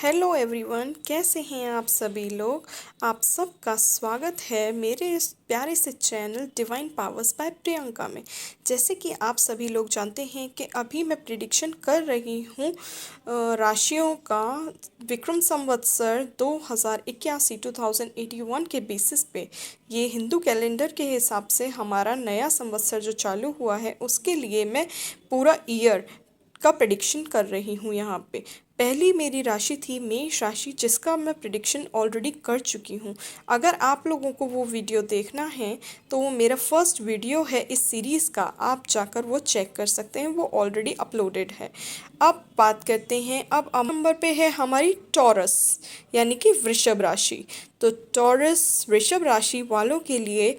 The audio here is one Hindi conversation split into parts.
हेलो एवरीवन, कैसे हैं आप सभी लोग। आप सबका स्वागत है मेरे इस प्यारे से channel divine powers by Priyanka में। जैसे कि आप सभी लोग जानते हैं कि अभी मैं प्रिडिक्शन कर रही हूँ राशियों का विक्रम संवत्सर 2081 2081 के बेसिस पे। ये हिंदू कैलेंडर के हिसाब से हमारा नया संवत्सर जो चालू हुआ है उसके लिए मैं पूरा ईयर का प्रिडिक्शन कर रही हूँ यहाँ पे। पहली मेरी राशि थी मेष राशि, जिसका मैं प्रिडिक्शन ऑलरेडी कर चुकी हूँ। अगर आप लोगों को वो वीडियो देखना है तो वो मेरा फर्स्ट वीडियो है इस सीरीज़ का, आप जाकर वो चेक कर सकते हैं, वो ऑलरेडी अपलोडेड है। अब बात करते हैं, अब नंबर पे है हमारी टॉरस यानी कि वृषभ राशि। तो टॉरस वृषभ राशि वालों के लिए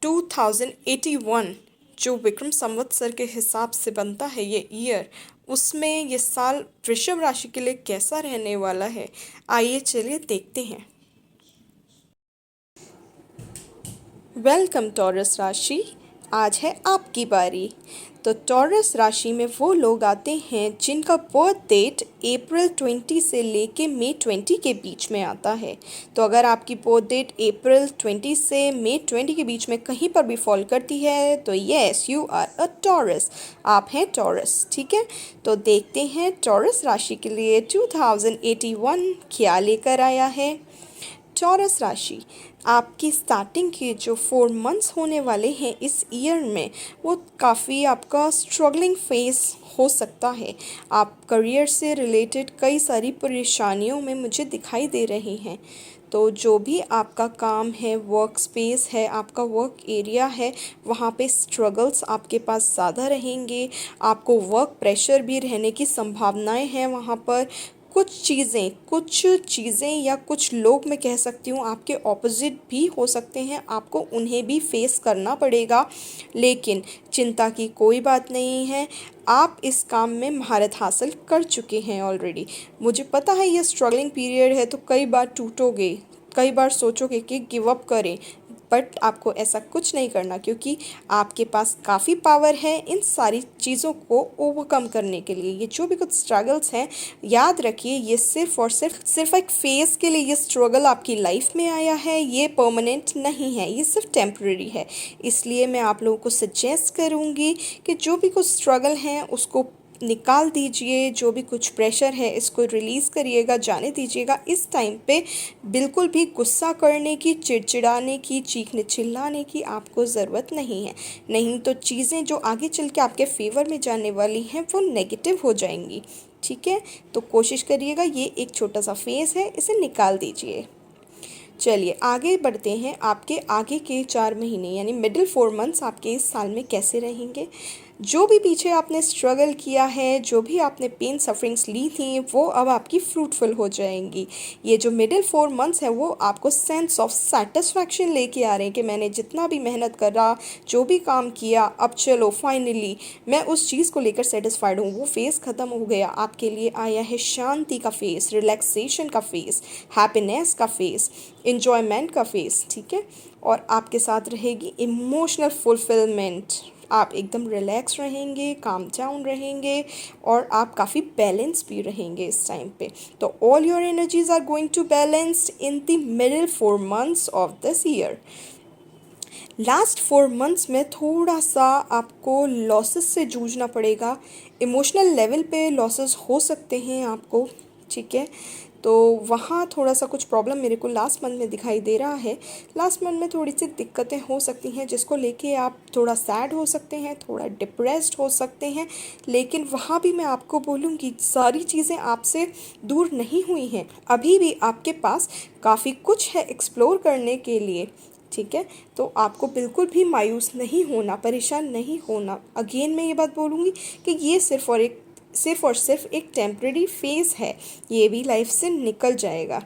2081 जो विक्रम संवत्सर के हिसाब से बनता है ये ईयर, उसमें ये साल वृषभ राशि के लिए कैसा रहने वाला है, आइए चलिए देखते हैं। वेलकम टॉरस राशि, आज है आपकी बारी। तो टॉरस राशि में वो लोग आते हैं जिनका बर्थ डेट अप्रैल 20 से लेके मई 20 के बीच में आता है। तो अगर आपकी बर्थ डेट अप्रैल 20 से मई 20 के बीच में कहीं पर भी फॉल करती है तो yes, you are a Taurus, आप हैं टॉरस। ठीक है, तो देखते हैं टॉरस राशि के लिए 2081 क्या लेकर आया है। टॉरस राशि, आपकी स्टार्टिंग के जो 4 मंथ्स होने वाले हैं इस ईयर में, वो काफ़ी आपका स्ट्रगलिंग फेस हो सकता है। आप करियर से रिलेटेड कई सारी परेशानियों में मुझे दिखाई दे रही हैं। तो जो भी आपका काम है, वर्क स्पेस है, आपका वर्क एरिया है, वहाँ पे स्ट्रगल्स आपके पास ज़्यादा रहेंगे। आपको वर्क प्रेशर भी रहने की संभावनाएं हैं वहाँ पर। कुछ चीज़ें या कुछ लोग, मैं कह सकती हूँ, आपके ऑपोजिट भी हो सकते हैं, आपको उन्हें भी फेस करना पड़ेगा। लेकिन चिंता की कोई बात नहीं है, आप इस काम में महारत हासिल कर चुके हैं ऑलरेडी। मुझे पता है ये स्ट्रगलिंग पीरियड है तो कई बार टूटोगे, कई बार सोचोगे कि गिव अप करें, बट आपको ऐसा कुछ नहीं करना, क्योंकि आपके पास काफ़ी पावर है इन सारी चीज़ों को ओवरकम करने के लिए। ये जो भी कुछ स्ट्रगल्स हैं, याद रखिए ये सिर्फ और सिर्फ एक फेज़ के लिए ये स्ट्रगल आपकी लाइफ में आया है, ये परमानेंट नहीं है, ये सिर्फ टेम्प्रेरी है। इसलिए मैं आप लोगों को सजेस्ट करूँगी कि जो भी कुछ स्ट्रगल हैं उसको निकाल दीजिए, जो भी कुछ प्रेशर है इसको रिलीज़ करिएगा, जाने दीजिएगा। इस टाइम पे बिल्कुल भी गुस्सा करने की, चिड़चिड़ाने की, चीखने चिल्लाने की आपको ज़रूरत नहीं है। नहीं तो चीज़ें जो आगे चल के आपके फेवर में जाने वाली हैं वो नेगेटिव हो जाएंगी। ठीक है, तो कोशिश करिएगा, ये एक छोटा सा फेज़ है, इसे निकाल दीजिए। चलिए आगे बढ़ते हैं, आपके आगे के 4 महीने यानी मिडिल 4 मंथ्स आपके इस साल में कैसे रहेंगे। जो भी पीछे आपने स्ट्रगल किया है, जो भी आपने पेन सफरिंग्स ली थी, वो अब आपकी फ्रूटफुल हो जाएंगी। ये जो मिडिल 4 मंथ्स है वो आपको सेंस ऑफ सेटिस्फैक्शन लेके आ रहे हैं कि मैंने जितना भी मेहनत करा, जो भी काम किया, अब चलो फाइनली मैं उस चीज़ को लेकर सेटिस्फाइड हूँ, वो फेज़ ख़त्म हो गया। आपके लिए आया है शांति का फेज़, रिलैक्सेशन का फेज़, हैप्पीनेस का फेज़, इन्जॉयमेंट का फेज़। ठीक है, और आपके साथ रहेगी इमोशनल फुलफिलमेंट। आप एकदम रिलैक्स रहेंगे, काम डाउन रहेंगे, और आप काफ़ी बैलेंस भी रहेंगे इस टाइम पे। तो all your energies are going to balanced in the middle 4 months of this year. Last 4 months में थोड़ा सा आपको लॉसेस से जूझना पड़ेगा, इमोशनल लेवल पे लॉसेस हो सकते हैं आपको। ठीक है, तो वहाँ थोड़ा सा कुछ प्रॉब्लम मेरे को लास्ट मंथ में दिखाई दे रहा है। लास्ट मंथ में थोड़ी सी दिक्कतें हो सकती हैं जिसको लेके आप थोड़ा सैड हो सकते हैं, थोड़ा डिप्रेस्ड हो सकते हैं। लेकिन वहाँ भी मैं आपको बोलूँगी सारी चीज़ें आपसे दूर नहीं हुई हैं, अभी भी आपके पास काफ़ी कुछ है एक्सप्लोर करने के लिए। ठीक है, तो आपको बिल्कुल भी मायूस नहीं होना, परेशान नहीं होना। अगेन मैं ये बात बोलूँगी कि ये सिर्फ और सिर्फ एक टेम्प्रेरी फेज़ है, ये भी लाइफ से निकल जाएगा।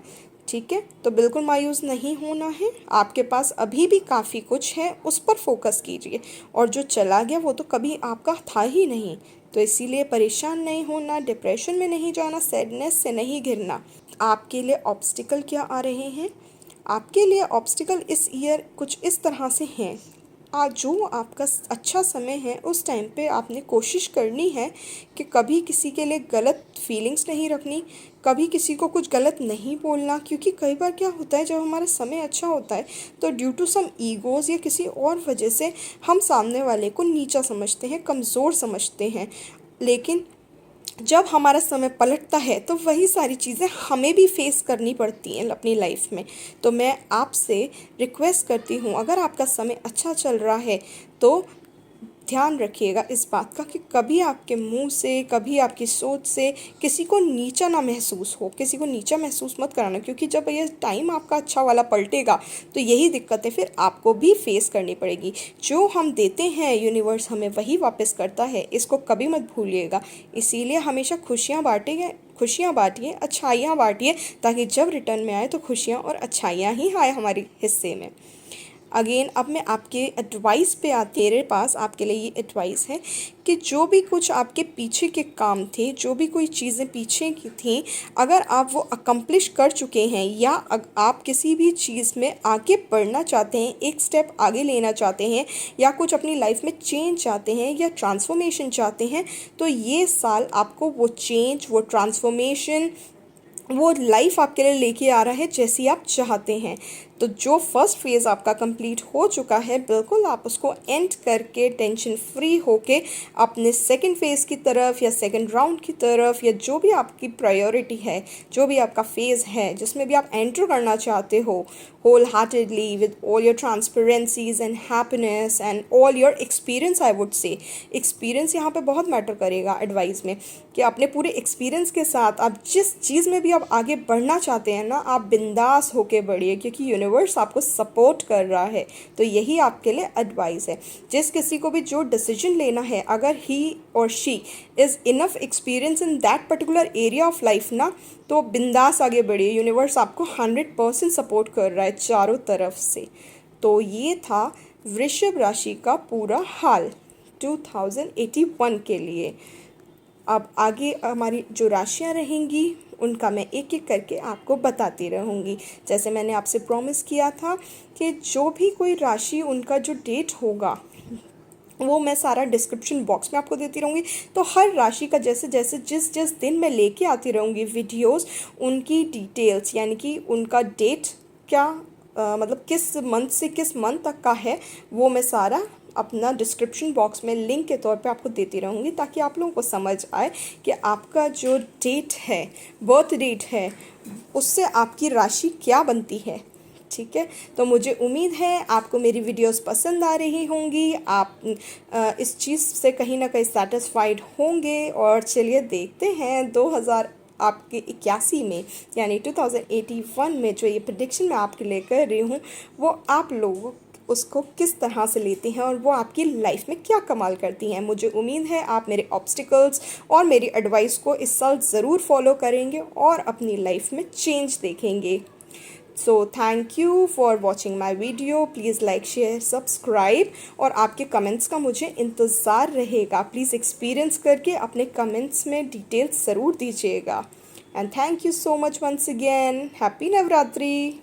ठीक है, तो बिल्कुल मायूस नहीं होना है, आपके पास अभी भी काफ़ी कुछ है, उस पर फोकस कीजिए। और जो चला गया वो तो कभी आपका था ही नहीं, तो इसीलिए परेशान नहीं होना, डिप्रेशन में नहीं जाना, सैडनेस से नहीं घिरना। आपके लिए ऑब्स्टिकल क्या आ रहे हैं, आपके लिए ऑब्स्टिकल इस ईयर कुछ इस तरह से हैं। आज जो आपका अच्छा समय है उस टाइम पे आपने कोशिश करनी है कि कभी किसी के लिए गलत फीलिंग्स नहीं रखनी, कभी किसी को कुछ गलत नहीं बोलना, क्योंकि कई बार क्या होता है जब हमारा समय अच्छा होता है तो ड्यू टू सम ईगोज़ या किसी और वजह से हम सामने वाले को नीचा समझते हैं, कमज़ोर समझते हैं। लेकिन जब हमारा समय पलटता है तो वही सारी चीज़ें हमें भी फेस करनी पड़ती हैं अपनी लाइफ में। तो मैं आपसे रिक्वेस्ट करती हूँ, अगर आपका समय अच्छा चल रहा है तो ध्यान रखिएगा इस बात का कि कभी आपके मुंह से, कभी आपकी सोच से किसी को नीचा ना महसूस हो, किसी को नीचा महसूस मत कराना, क्योंकि जब ये टाइम आपका अच्छा वाला पलटेगा तो यही दिक्कतें फिर आपको भी फेस करनी पड़ेगी। जो हम देते हैं यूनिवर्स हमें वही वापस करता है, इसको कभी मत भूलिएगा। इसीलिए हमेशा खुशियाँ बांटिए, अच्छाइयाँ बांटिए, ताकि जब रिटर्न में आए तो खुशियाँ और अच्छाइयाँ ही आए हमारे हिस्से में। अगेन अब मैं आपके एडवाइस पे आती, मेरे पास आपके लिए ये एडवाइस है कि जो भी कुछ आपके पीछे के काम थे, जो भी कोई चीज़ें पीछे की थी, अगर आप वो अकम्प्लिश कर चुके हैं या आप किसी भी चीज़ में आगे बढ़ना चाहते हैं, एक स्टेप आगे लेना चाहते हैं, या कुछ अपनी लाइफ में चेंज चाहते हैं या ट्रांसफॉर्मेशन चाहते हैं, तो ये साल आपको वो चेंज, वो ट्रांसफॉर्मेशन, वो लाइफ आपके लिए लेके आ रहा है जैसी आप चाहते हैं। तो जो फर्स्ट फेज़ आपका कंप्लीट हो चुका है, बिल्कुल आप उसको एंड करके टेंशन फ्री होके अपने सेकंड फेज़ की तरफ या सेकंड राउंड की तरफ, या जो भी आपकी प्रायोरिटी है, जो भी आपका फेज़ है जिसमें भी आप एंटर करना चाहते हो wholeheartedly with all your transparencies and happiness and all your experience, I would say experience यहाँ पे बहुत मैटर करेगा एडवाइस में, कि अपने पूरे एक्सपीरियंस के साथ आप जिस चीज़ में भी आप आगे बढ़ना चाहते हैं ना, आप बिंदास होके बढ़िए, क्योंकि यूनिवर्स आपको सपोर्ट कर रहा है। तो यही आपके लिए एडवाइस है। जिस किसी को भी जो डिसीजन लेना है, अगर ही और she is enough experience in that particular area of life ना, तो बिंदास आगे बढ़िए, यूनिवर्स आपको 100% सपोर्ट कर रहा है चारों तरफ से। तो ये था वृषभ राशि का पूरा हाल 2081 के लिए। अब आगे हमारी जो राशियाँ रहेंगी उनका मैं एक एक करके आपको बताती रहूँगी। जैसे मैंने आपसे प्रॉमिस किया था कि जो भी कोई राशि, उनका जो डेट होगा वो मैं सारा डिस्क्रिप्शन बॉक्स में आपको देती रहूँगी। तो हर राशि का जैसे जैसे जिस जिस दिन मैं लेके आती रहूँगी वीडियोस, उनकी डिटेल्स, यानी कि उनका डेट क्या, मतलब किस मंथ से किस मंथ तक का है, वो मैं सारा अपना डिस्क्रिप्शन बॉक्स में लिंक के तौर पे आपको देती रहूँगी, ताकि आप लोगों को समझ आए कि आपका जो डेट है, बर्थ डेट है, उससे आपकी राशि क्या बनती है। ठीक है, तो मुझे उम्मीद है आपको मेरी वीडियोस पसंद आ रही होंगी, आप इस चीज़ से कहीं ना कहीं सेटिस्फाइड होंगे। और चलिए देखते हैं 2000 आपके 81 में, यानी 2081 में जो ये प्रेडिक्शन मैं आपके लिए कर रही हूँ, वो आप लोग उसको किस तरह से लेते हैं और वो आपकी लाइफ में क्या कमाल करती हैं। मुझे उम्मीद है आप मेरे ऑब्स्टिकल्स और मेरी एडवाइस को इस साल ज़रूर फॉलो करेंगे और अपनी लाइफ में चेंज देखेंगे। So thank you for watching my video. Please like, share, subscribe, और आपके कमेंट्स का मुझे इंतज़ार रहेगा। प्लीज़ एक्सपीरियंस करके अपने कमेंट्स में डिटेल्स ज़रूर दीजिएगा। And thank you so much once again. Happy Navratri.